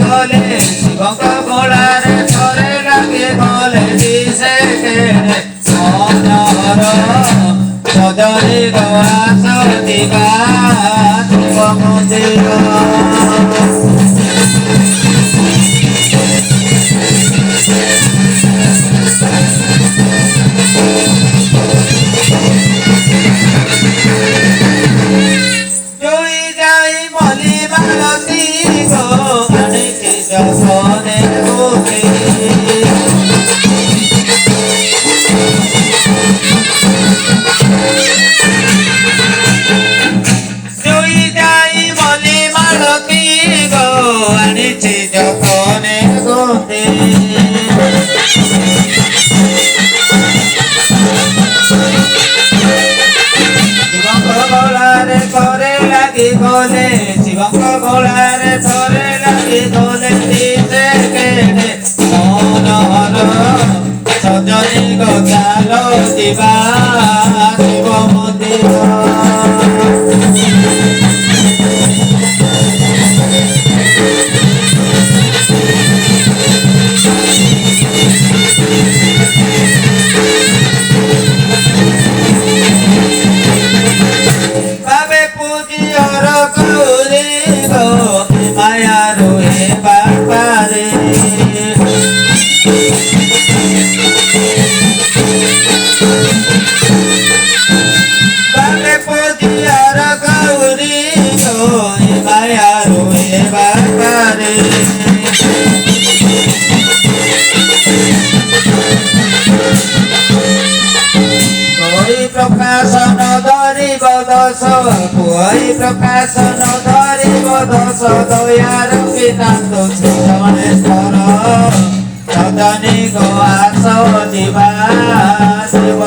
গলে শিবঙ্ক গোড়ারে ধরে লাগে গলে দিছে কেড়ে মনর সজরে গয়াস দিবা শিব মন্দির গলে শিবঙ্ক গোড়ারে ধরে লাগে গলে দিতে কেড়ে মনর সজনী গজাল দিবা শিব মন্দির প্রকাশন ধরিব দশ পুই প্রকাশন ধরিব দশ দয়ার পিতান্ত শ্রীগণেশ্বর সদনী গোয়াস দিবা শিব